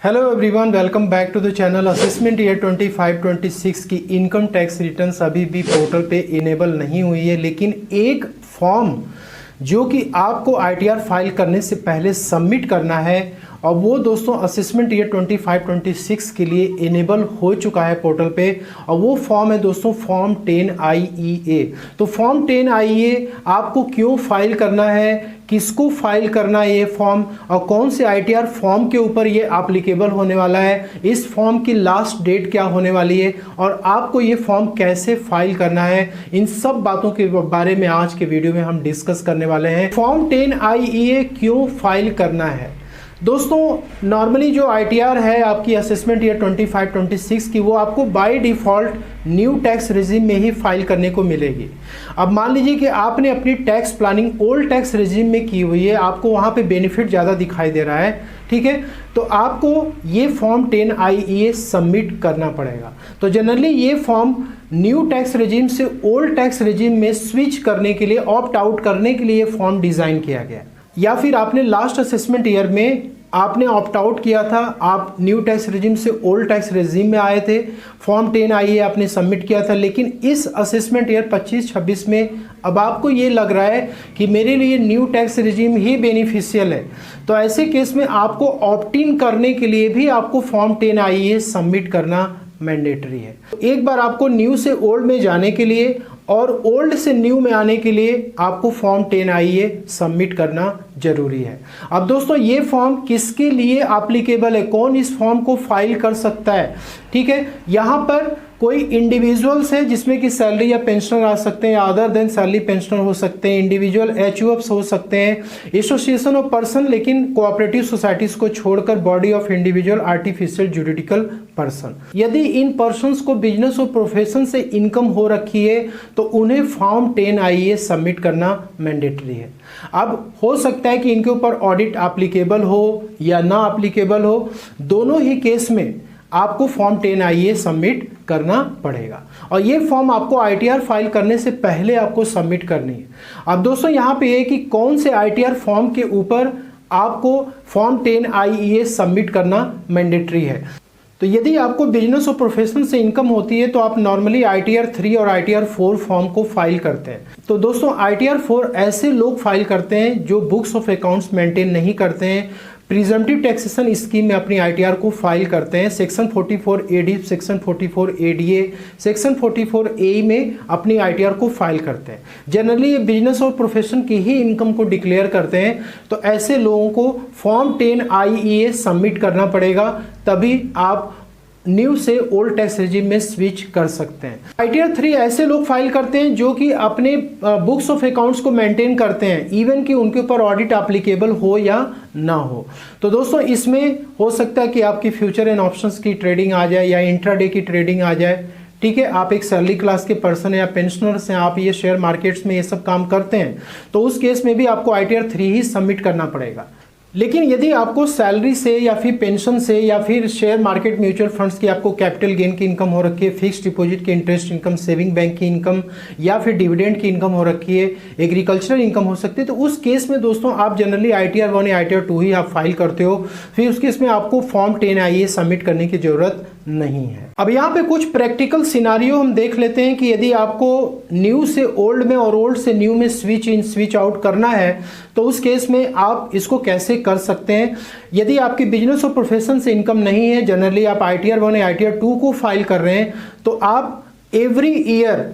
Hello everyone, welcome back to the channel. Assessment year 25-26 की income tax returns अभी भी portal पे enable नहीं हुई है, लेकिन एक फॉर्म जो कि आपको आईटीआर फाइल करने से पहले सबमिट करना है और वो दोस्तों असेसमेंट ईयर 25-26 के लिए इनेबल हो चुका है पोर्टल पे। और वो फॉर्म है दोस्तों फॉर्म 10IEA। तो फॉर्म 10IEA आपको क्यों फाइल करना है, किसको फाइल करना है ये फॉर्म, और कौन से आईटीआर फॉर्म के ऊपर ये एप्लीकेबल होने वाला है, इस फॉर्म की लास्ट डेट क्या होने वाली है और आपको ये फॉर्म कैसे फाइल करना है, इन सब बातों के बारे में आज के वीडियो में हम डिस्कस करने वाले हैं। फॉर्म 10IEA क्यों फाइल करना है दोस्तों। नॉर्मली जो आईटीआर है आपकी असेसमेंट ईयर 25-26 की, वो आपको by default new tax regime में ही फाइल करने को मिलेगी। अब मान लीजिए कि आपने अपनी tax planning old tax regime में की हुई है, आपको वहाँ पे बेनिफिट ज़्यादा दिखाई दे रहा है, ठीक है, तो आपको ये फॉर्म 10IEA सबमिट करना पड़ेगा। तो जनरली ये फॉर्म न्यू टैक्स रेजिम से ओल्ड टैक्स रेजिम में स्विच करने के लिए, ऑप्ट आउट करने के लिए फॉर्म डिज़ाइन किया गया। या फिर आपने लास्ट असेसमेंट ईयर में आपने ऑप्ट आउट किया था, आप न्यू टैक्स रेजिम से ओल्ड टैक्स रेजिम में आए थे, फॉर्म 10IEA आपने सबमिट किया था, लेकिन इस असेसमेंट ईयर 25-26 में अब आपको ये लग रहा है कि मेरे लिए न्यू टैक्स रेजिम ही बेनिफिशियल है। तो ऐसे केस में आपको ऑप्ट इन करने के लिए भी आपको फॉर्म 10IEA सबमिट करना मैंडेटरी है। एक बार आपको न्यू से ओल्ड में जाने के लिए और ओल्ड से न्यू में आने के लिए आपको फॉर्म 10IEA सबमिट करना जरूरी है। अब दोस्तों ये फॉर्म किसके लिए एप्लीकेबल है, कौन इस फॉर्म को फाइल कर सकता है, ठीक है। यहाँ पर कोई इंडिविजुअल्स है जिसमें कि सैलरी या पेंशनर आ सकते हैं, या अदर देन सैलरी पेंशनर हो सकते हैं, इंडिविजुअल HUFs हो सकते हैं, एसोसिएशन ऑफ पर्सन, लेकिन कोऑपरेटिव सोसाइटीज को छोड़कर body of individual artificial juridical person. यदि इन पर्सन्स को बिजनेस और प्रोफेशन से इनकम हो रखी है तो उन्हें फॉर्म 10IEA सबमिट करना मैंडेटरी है। अब हो सकता है कि इनके ऊपर ऑडिट एप्लीकेबल हो या ना एप्लीकेबल हो, दोनों ही केस में आपको फॉर्म 10IEA सबमिट करना पड़ेगा। और ये फॉर्म आपको आईटीआर फाइल करने से पहले आपको सबमिट करनी है। अब दोस्तों यहाँ पे ये कि कौन से आईटीआर फॉर्म के ऊपर आपको फॉर्म 10IEA सबमिट करना मैंडेटरी है। तो यदि आपको बिजनेस और प्रोफेशन से इनकम होती है तो आप नॉर्मली ITR 3 और ITR 4 फॉर्म को फाइल करते हैं। तो दोस्तों ITR 4 ऐसे लोग फाइल करते हैं जो बुक्स ऑफ अकाउंट्स मेंटेन नहीं करते हैं, प्रिजम्पटिव टैक्सेशन स्कीम में अपनी ITR को फाइल करते हैं, section 44AD, section 44ADA, section 44A में अपनी ITR को फाइल करते हैं। जनरली ये बिजनेस और प्रोफेशन की ही इनकम को डिक्लेयर करते हैं। तो ऐसे लोगों को फॉर्म 10IEA सबमिट करना पड़ेगा, तभी आप न्यू से ओल्ड टैक्स रेजिम में स्विच कर सकते हैं। ITR 3 ऐसे लोग फाइल करते हैं जो कि अपने बुक्स ऑफ अकाउंट्स को मेंटेन करते हैं, इवन कि उनके ऊपर ऑडिट एप्लीकेबल हो या ना हो। तो दोस्तों इसमें हो सकता है कि आपकी फ्यूचर एंड ऑप्शंस की ट्रेडिंग आ जाए या इंट्राडे की ट्रेडिंग आ जाए, ठीक है। आप एक सैलरी क्लास के पर्सन है या पेंशनर्स हैं, आप ये शेयर मार्केट्स में ये सब काम करते हैं, तो उस केस में भी आपको ITR 3 ही सबमिट करना पड़ेगा। लेकिन यदि आपको सैलरी से या फिर पेंशन से या फिर शेयर मार्केट म्यूचुअल फंड्स की आपको कैपिटल गेन की इनकम हो रखी है, फिक्स्ड डिपॉजिट की इंटरेस्ट इनकम, सेविंग बैंक की इनकम या फिर डिविडेंड की इनकम हो रखी है, एग्रीकल्चरल इनकम हो सकती है, तो उस केस में दोस्तों आप जनरली ITR 1 या ITR 2 ही आप फाइल करते हो। फिर उस केस में आपको फॉर्म 10IEA सबमिट करने की जरूरत नहीं है। अब यहाँ पे कुछ प्रैक्टिकल सिनारियो हम देख लेते हैं कि यदि आपको न्यू से ओल्ड में और ओल्ड से न्यू में स्विच इन स्विच आउट करना है तो उस केस में आप इसको कैसे कर सकते हैं। यदि आपकी बिजनेस और प्रोफेशन से इनकम नहीं है, जनरली आप ITR 1 या ITR 2 को फाइल कर रहे हैं, तो आप एवरी ईयर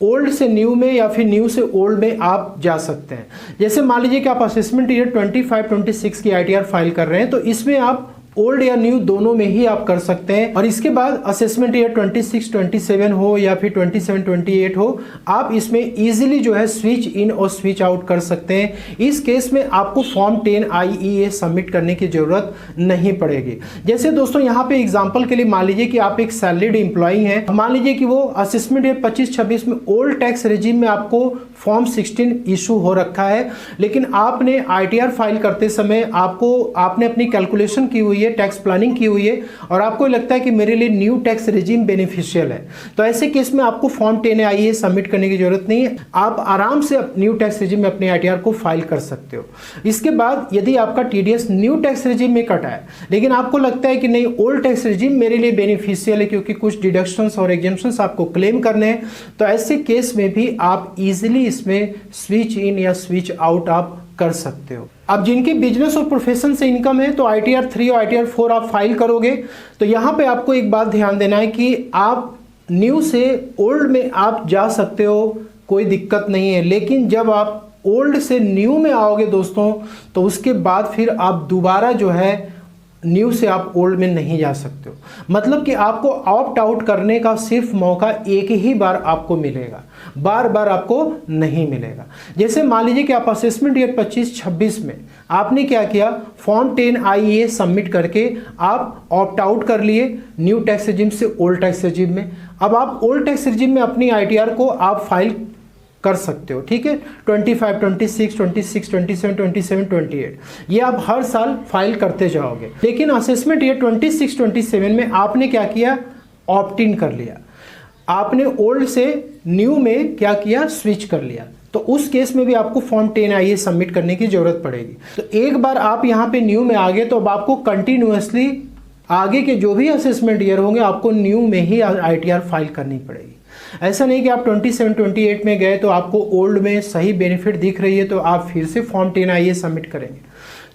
ओल्ड से न्यू में या फिर न्यू से ओल्ड में आप जा सकते हैं। जैसे मान लीजिए कि आप असेसमेंट ईयर 25-26 की ITR फाइल कर रहे हैं, तो इसमें आप ओल्ड या न्यू दोनों में ही आप कर सकते हैं। और इसके बाद असेसमेंट ईयर 26-27 हो या फिर 27-28 हो, आप इसमें इजीली जो है स्विच इन और स्विच आउट कर सकते हैं। इस केस में आपको फॉर्म 10IEA सबमिट करने की जरूरत नहीं पड़ेगी। जैसे दोस्तों यहाँ पे एग्जांपल के लिए मान लीजिए कि आप एक सैलरीड एम्प्लॉई हैं, मान लीजिए कि वो असेसमेंट ईयर 25-26 में ओल्ड टैक्स रेजिम में आपको फॉर्म 16 इशू हो रखा है, लेकिन आपने ITR फाइल करते समय आपने अपनी कैलकुलेशन की हुई हुई है, टैक्स प्लानिंग की हुई है और आपको लगता है कि मेरे लिए न्यू टैक्स रिजीम बेनिफिशियल है, तो ऐसे केस में आपको फॉर्म 10A सबमिट करने की जरूरत नहीं है। आप आराम से न्यू टैक्स रिजीम में अपने ITR को फाइल कर सकते हो। इसके बाद यदि आपका TDS न्यू टैक्स रिजीम में कटा है लेकिन आपको लगता है कि नहीं, ओल्ड टैक्स रिजीम मेरे लिए बेनिफिशियल है क्योंकि कुछ डिडक्शंस और एग्जेम्पशंस आपको क्लेम करने हैं, तो ऐसे केस में भी आप इजीली इसमें स्विच इन या स्विच आउट आप कर सकते हो। अब जिनके बिजनेस और प्रोफेशन से इनकम है तो ITR 3 और ITR 4 आप फाइल करोगे, तो यहाँ पे आपको एक बात ध्यान देना है कि आप न्यू से ओल्ड में आप जा सकते हो, कोई दिक्कत नहीं है, लेकिन जब आप ओल्ड से न्यू में आओगे दोस्तों तो उसके बाद फिर आप दोबारा जो है न्यू से आप ओल्ड में नहीं जा सकते हो। मतलब कि आपको ऑप्ट आउट करने का सिर्फ मौका एक ही बार आपको मिलेगा, बार बार आपको नहीं मिलेगा। जैसे मान लीजिए कि आप असेसमेंट ईयर 25-26 में आपने क्या किया, फॉर्म 10IEA सबमिट करके आप ऑप्ट आउट कर लिए न्यू टैक्स रिजीम से ओल्ड टैक्स रिजीम में। अब आप ओल्ड टैक्स रिजीम में अपनी ITR को आप फाइल कर सकते हो, ठीक है। 25, 26, 26, 27, 27, 28 ये आप हर साल फाइल करते जाओगे। लेकिन असेसमेंट ईयर 26, 27 में आपने क्या किया, ऑप्ट इन कर लिया, आपने ओल्ड से न्यू में क्या किया, स्विच कर लिया, तो उस केस में भी आपको फॉर्म 10IEA सबमिट करने की जरूरत पड़ेगी। तो एक बार आप यहाँ पे न्यू में आ गए तो अब आपको कंटिन्यूअसली आगे के जो भी असेसमेंट ईयर होंगे आपको न्यू में ही ITR फाइल करनी पड़ेगी। ऐसा नहीं कि आप 27, 28 में गए तो आपको ओल्ड में सही बेनिफिट दिख रही है तो आप फिर से फॉर्म 10IEA सबमिट करेंगे।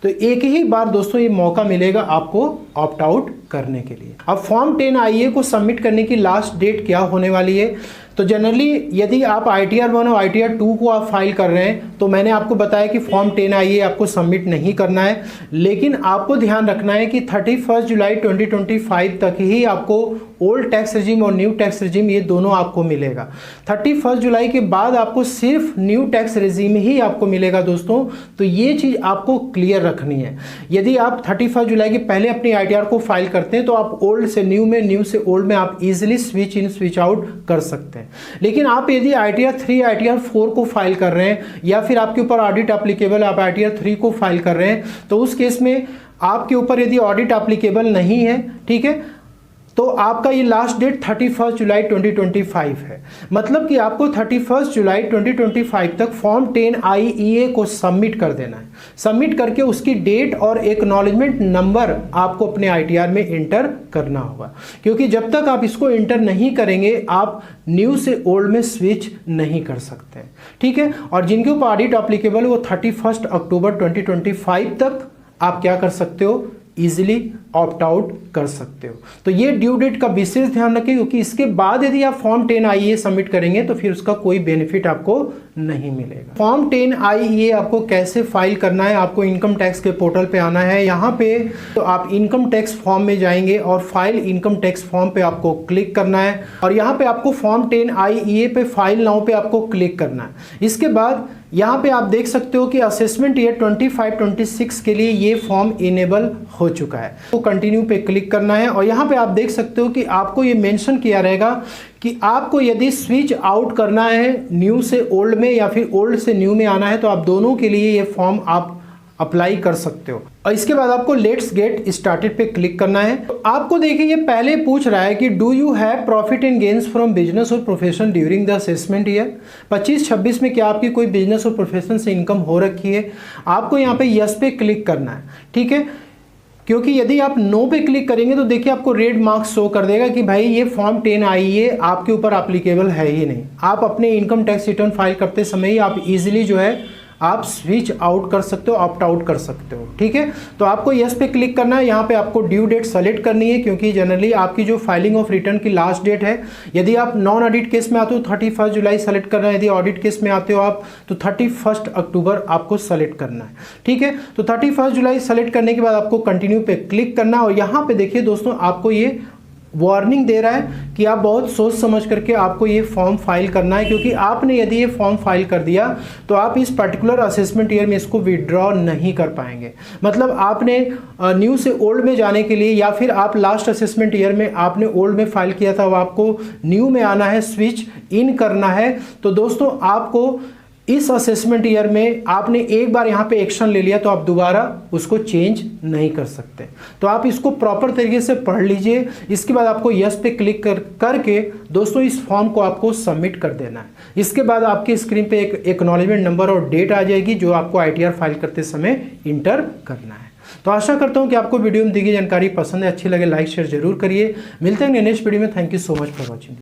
तो एक ही बार दोस्तों ये मौका मिलेगा आपको ऑप्ट आउट करने के लिए। अब फॉर्म 10IEA को सबमिट करने की लास्ट डेट क्या होने वाली है, तो जनरली यदि आप ITR 1 और ITR 2 को आप फाइल कर रहे हैं तो मैंने आपको बताया कि फॉर्म 10IEA आपको सबमिट नहीं करना है, लेकिन आपको ध्यान रखना है कि 31 जुलाई 2025 तक ही आपको ओल्ड टैक्स रिजीम और न्यू टैक्स रिजीम ये दोनों आपको मिलेगा। 31 जुलाई के बाद आपको सिर्फ न्यू टैक्स रिजीम ही आपको मिलेगा दोस्तों, तो ये चीज़ आपको क्लियर रखनी है। यदि आप 31 जुलाई के पहले अपनी ITR को फाइल करते हैं तो आप ओल्ड से न्यू में, न्यू से ओल्ड में आप easily switch in switch out कर सकते हैं। लेकिन आप यदि ITR 3 ITR 4 को फाइल कर रहे हैं या फिर आपके ऊपर ऑडिट एप्लीकेबल, आप ITR 3 को फाइल कर रहे हैं, तो उस केस में आपके ऊपर यदि ऑडिट एप्लीकेबल नहीं है, ठीक है, तो आपका ये लास्ट डेट 31 जुलाई 2025 है। मतलब कि आपको 31 जुलाई 2025 तक फॉर्म 10IEA को सबमिट कर देना है। सबमिट करके उसकी डेट और एक्नॉलेजमेंट नंबर आपको अपने ITR में इंटर करना होगा, क्योंकि जब तक आप इसको इंटर नहीं करेंगे आप न्यू से ओल्ड में स्विच नहीं कर सकते, ठीक है। और जिनके ऊपर ऑडिट एप्लीकेबल है वो 31 अक्टूबर 2025 तक आप क्या कर सकते हो, इजीली ऑप्ट आउट कर सकते हो। तो ये ड्यू डेट का विशेष ध्यान रखें, क्योंकि इसके बाद यदि आप फॉर्म 10IEA सबमिट करेंगे तो फिर उसका कोई बेनिफिट आपको नहीं मिलेगा। फॉर्म 10IEA आपको कैसे फाइल करना है, आपको इनकम टैक्स के पोर्टल पे आना है। यहाँ पे तो आप इनकम टैक्स फॉर्म में जाएंगे और फाइल इनकम टैक्स फॉर्म पे आपको क्लिक करना है और यहाँ पे आपको फॉर्म 10IEA पे फाइल नाउ पे आपको क्लिक करना है। इसके बाद यहाँ पे आप देख सकते हो कि असेसमेंट ईयर 25-26 के लिए ये फॉर्म इनेबल हो चुका है, तो कंटिन्यू पे क्लिक करना है और यहाँ पे आप देख सकते हो कि आपको ये मेंशन किया रहेगा कि आपको यदि स्विच आउट करना है न्यू से ओल्ड में या फिर ओल्ड से न्यू में आना है तो आप दोनों के लिए ये फॉर्म आप अप्लाई कर सकते हो। और इसके बाद आपको लेट्स गेट स्टार्टेड पे क्लिक करना है। तो आपको देखिए ये पहले पूछ रहा है कि do you have profit and gains from business और profession during the assessment year 25-26 में, क्या आपकी कोई बिजनेस और प्रोफेशन से इनकम हो रखी है। आपको यहाँ पे यस पे क्लिक करना है, ठीक है, क्योंकि यदि आप नो पे क्लिक करेंगे तो देखिए आपको रेड मार्क्स शो कर देगा कि भाई ये फॉर्म 10IEA आपके ऊपर एप्लीकेबल है ही नहीं। आप अपने इनकम टैक्स रिटर्न फाइल करते समय ही आप इजीली जो है आप स्विच आउट कर सकते हो, ऑप्ट आउट कर सकते हो, ठीक है। तो आपको यस पे क्लिक करना है। यहाँ पे आपको ड्यू डेट सेलेक्ट करनी है, क्योंकि जनरली आपकी जो फाइलिंग ऑफ रिटर्न की लास्ट डेट है, यदि आप नॉन ऑडिट केस में आते हो 31 जुलाई सेलेक्ट करना है, यदि ऑडिट केस में आते हो आप तो 31 अक्टूबर आपको सेलेक्ट करना है, ठीक है। तो 31 जुलाई सेलेक्ट करने के बाद आपको कंटिन्यू पे क्लिक करना है और यहाँ पे देखिए दोस्तों आपको ये वार्निंग दे रहा है कि आप बहुत सोच समझ करके आपको ये फॉर्म फाइल करना है, क्योंकि आपने यदि ये फॉर्म फाइल कर दिया तो आप इस पर्टिकुलर असेसमेंट ईयर में इसको विड्रॉ नहीं कर पाएंगे। मतलब आपने न्यू से ओल्ड में जाने के लिए या फिर आप लास्ट असेसमेंट ईयर में आपने ओल्ड में फाइल किया था, वो आपको न्यू में आना है, स्विच इन करना है, तो दोस्तों आपको इस असेसमेंट ईयर में आपने एक बार यहाँ पे एक्शन ले लिया तो आप दोबारा उसको चेंज नहीं कर सकते। तो आप इसको प्रॉपर तरीके से पढ़ लीजिए। इसके बाद आपको यस पे क्लिक करके दोस्तों इस फॉर्म को आपको सबमिट कर देना है। इसके बाद आपकी स्क्रीन पे एक एक्नॉलेजमेंट नंबर और डेट आ जाएगी जो आपको ITR फाइल करते समय इंटर करना है। तो आशा करता हूँ कि आपको वीडियो में दी गई जानकारी पसंद है, अच्छी लगे लाइक शेयर जरूर करिए। मिलते हैं नेक्स्ट वीडियो में। Thank you so much for watching.